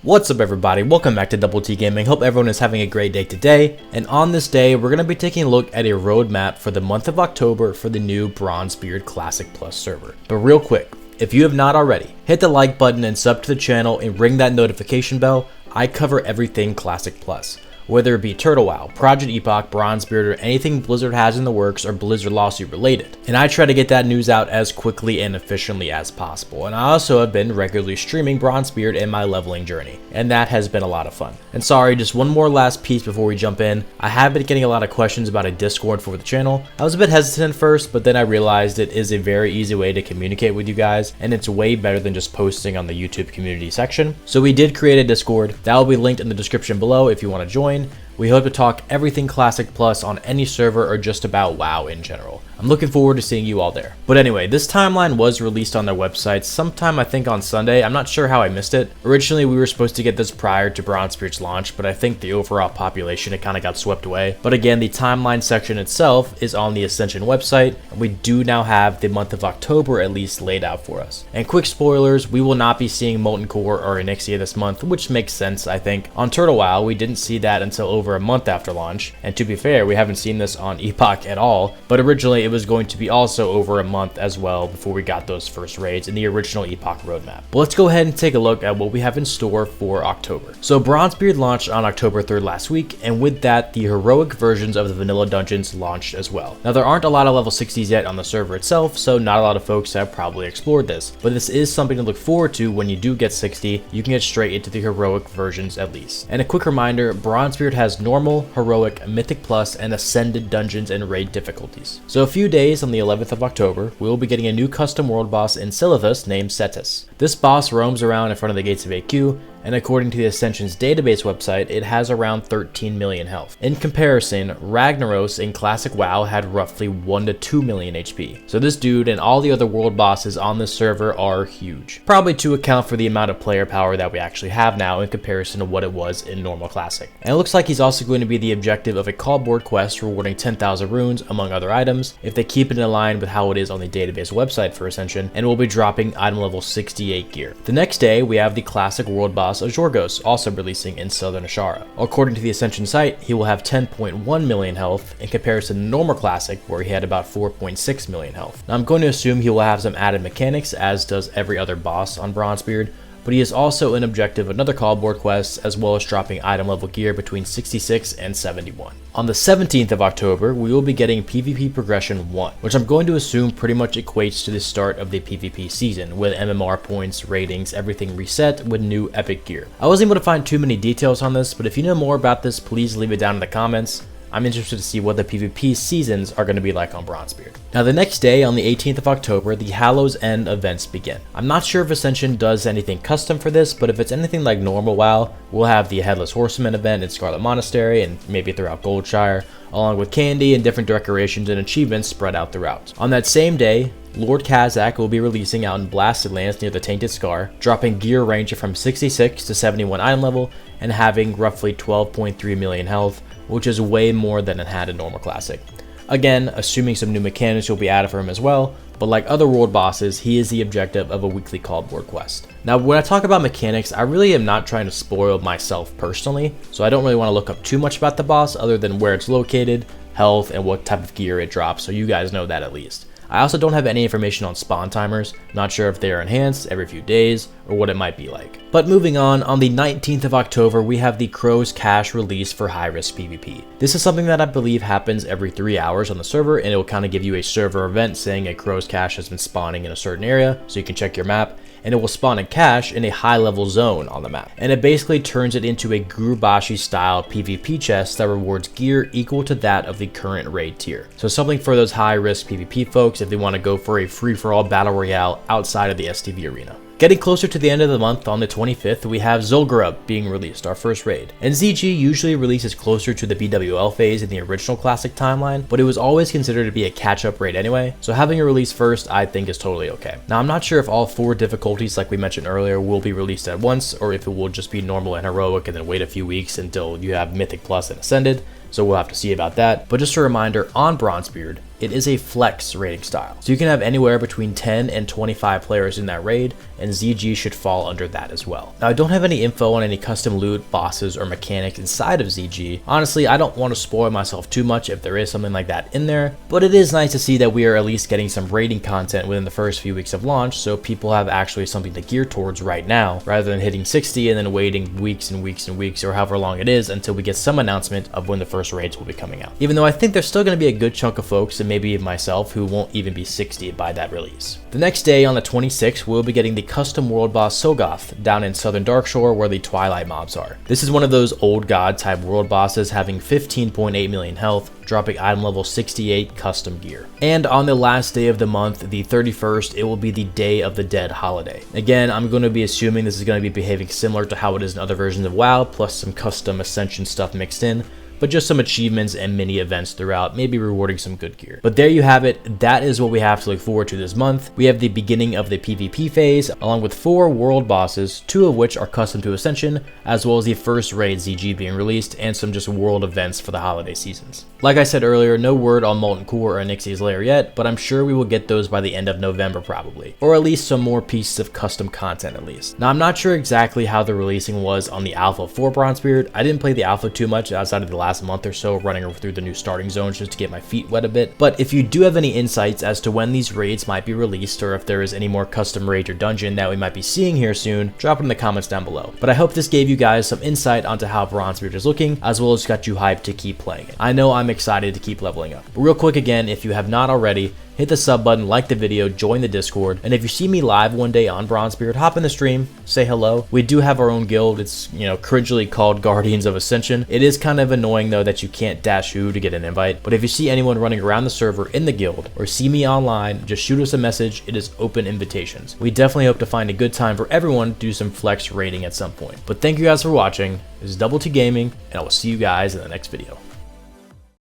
What's up everybody, welcome back to DoubleT Gaming. Hope everyone is having a great day today, and on this day we're going to be taking a look at a roadmap for the month of October for the new Bronzebeard Classic Plus server. But real quick, if you have not already, hit the like button and sub to the channel and ring that notification bell. I cover everything Classic Plus, whether it be Turtle Wow, Project Epoch, Bronzebeard, or anything Blizzard has in the works or Blizzard lawsuit related. And I try to get that news out as quickly and efficiently as possible. And I also have been regularly streaming Bronzebeard in my leveling journey, and that has been a lot of fun. And sorry, just one more last piece before we jump in. I have been getting a lot of questions about a Discord for the channel. I was a bit hesitant at first, but then I realized it is a very easy way to communicate with you guys, and it's way better than just posting on the YouTube community section. So we did create a Discord. That will be linked in the description below if you want to join. We hope to talk everything Classic Plus on any server or just about WoW in general. I'm looking forward to seeing you all there. But anyway, this timeline was released on their website sometime I think on Sunday. I'm not sure how I missed it. Originally we were supposed to get this prior to Bronzebeard's launch, but I think the overall population it kind of got swept away. But again, the timeline section itself is on the Ascension website, and we do now have the month of October at least laid out for us. And quick spoilers, we will not be seeing Molten Core or Onyxia this month, which makes sense I think. On Turtle Wow, we didn't see that until over a month after launch, and to be fair, we haven't seen this on Epoch at all, but originally it was going to be also over a month as well before we got those first raids in the original Epoch roadmap. But let's go ahead and take a look at what we have in store for October. So Bronzebeard launched on October 3rd last week, and with that, the heroic versions of the vanilla dungeons launched as well. Now there aren't a lot of level 60s yet on the server itself, so not a lot of folks have probably explored this, but this is something to look forward to. When you do get 60, you can get straight into the heroic versions at least. And a quick reminder, Bronzebeard has normal, heroic, mythic plus, and ascended dungeons and raid difficulties. So a few days on the 11th of October, we will be getting a new custom world boss in Silithus named Cetus. This boss roams around in front of the gates of AQ, and according to the Ascension's database website, it has around 13 million health. In comparison, Ragnaros in Classic WoW had roughly 1 to 2 million HP. So this dude and all the other world bosses on this server are huge. Probably to account for the amount of player power that we actually have now in comparison to what it was in normal Classic. And it looks like he's also going to be the objective of a callboard quest rewarding 10,000 runes among other items if they keep it in line with how it is on the database website for Ascension, and will be dropping item level 68 gear. The next day, we have the Classic world boss Zul'Gurub also releasing in Southern Ashara. According to the Ascension site, he will have 10.1 million health in comparison to normal Classic where he had about 4.6 million health. Now I'm going to assume he will have some added mechanics as does every other boss on Bronzebeard, but he is also an objective of another callboard quest as well as dropping item level gear between 66 and 71. On the 17th of October, we will be getting PvP Progression 1, which I'm going to assume pretty much equates to the start of the PvP season, with MMR points, ratings, everything reset with new epic gear. I wasn't able to find too many details on this, but if you know more about this, please leave it down in the comments. I'm interested to see what the PvP seasons are going to be like on Bronzebeard. Now the next day, on the 18th of October, the Hallow's End events begin. I'm not sure if Ascension does anything custom for this, but if it's anything like normal WoW, we'll have the Headless Horseman event in Scarlet Monastery and maybe throughout Goldshire, along with candy and different decorations and achievements spread out throughout. On that same day, Lord Kazzak will be releasing out in Blasted Lands near the Tainted Scar, dropping gear ranging from 66 to 71 item level and having roughly 12.3 million health, which is way more than it had in normal Classic. Again, assuming some new mechanics will be added for him as well, but like other world bosses, he is the objective of a weekly callboard quest. Now when I talk about mechanics, I really am not trying to spoil myself personally, so I don't really want to look up too much about the boss other than where it's located, health, and what type of gear it drops, so you guys know that at least. I also don't have any information on spawn timers, not sure if they are enhanced every few days or what it might be like. But moving on the 19th of October, we have the Crow's Cache release for high risk PvP. This is something that I believe happens every 3 hours on the server, and it will kind of give you a server event saying a Crow's Cache has been spawning in a certain area, so you can check your map, and it will spawn a cache in a high level zone on the map. And it basically turns it into a Gurubashi style PvP chest that rewards gear equal to that of the current raid tier. So something for those high risk PvP folks if they want to go for a free for all battle royale outside of the STV arena. Getting closer to the end of the month, on the 25th, we have Zul'Gurub being released, our first raid. And ZG usually releases closer to the BWL phase in the original Classic timeline, but it was always considered to be a catch-up raid anyway, so having a release first I think is totally okay. Now I'm not sure if all 4 difficulties like we mentioned earlier will be released at once, or if it will just be normal and heroic and then wait a few weeks until you have Mythic Plus and Ascended. so we'll have to see about that. But just a reminder, on Bronzebeard, it is a flex raiding style. So you can have anywhere between 10 and 25 players in that raid, and ZG should fall under that as well. Now, I don't have any info on any custom loot, bosses, or mechanics inside of ZG. Honestly, I don't want to spoil myself too much if there is something like that in there, but it is nice to see that we are at least getting some raiding content within the first few weeks of launch, so people have actually something to gear towards right now, rather than hitting 60 and then waiting weeks and weeks and weeks, or however long it is, until we get some announcement of when the first raids will be coming out. Even though I think there's still going to be a good chunk of folks, and maybe myself, who won't even be 60 by that release. The next day, on the 26th, we'll be getting the custom world boss Soggoth down in Southern Darkshore, where the Twilight mobs are. This is one of those old god type world bosses, having 15.8 million health, dropping item level 68 custom gear. And on the last day of the month, the 31st, it will be the Day of the Dead holiday. Again, I'm going to be assuming this is going to be behaving similar to how it is in other versions of WoW, plus some custom Ascension stuff mixed in, but just some achievements and mini events throughout, maybe rewarding some good gear. But there you have it. That is what we have to look forward to this month. We have the beginning of the PvP phase, along with 4 world bosses, 2 of which are custom to Ascension, as well as the first raid ZG being released, and some just world events for the holiday seasons. Like I said earlier, no word on Molten Core or Onyxia's Lair yet, but I'm sure we will get those by the end of November probably, or at least some more pieces of custom content at least. Now, I'm not sure exactly how the releasing was on the alpha for Bronzebeard. I didn't play the alpha too much outside of the last month or so, running through the new starting zones just to get my feet wet a bit. But if you do have any insights as to when these raids might be released, or if there is any more custom raid or dungeon that we might be seeing here soon, drop it in the comments down below. But I hope this gave you guys some insight onto how Bronzebeard is looking, as well as got you hyped to keep playing it. I know I'm excited to keep leveling up. But real quick again, if you have not already, hit the sub button, like the video, join the Discord, and if you see me live one day on Bronzebeard, hop in the stream, say hello. We do have our own guild. It's, cringely called Guardians of Ascension. It is kind of annoying though that you can't dash who to get an invite, but if you see anyone running around the server in the guild, or see me online, just shoot us a message. It is open invitations. We definitely hope to find a good time for everyone to do some flex raiding at some point. But thank you guys for watching. This is DoubleT Gaming, and I will see you guys in the next video.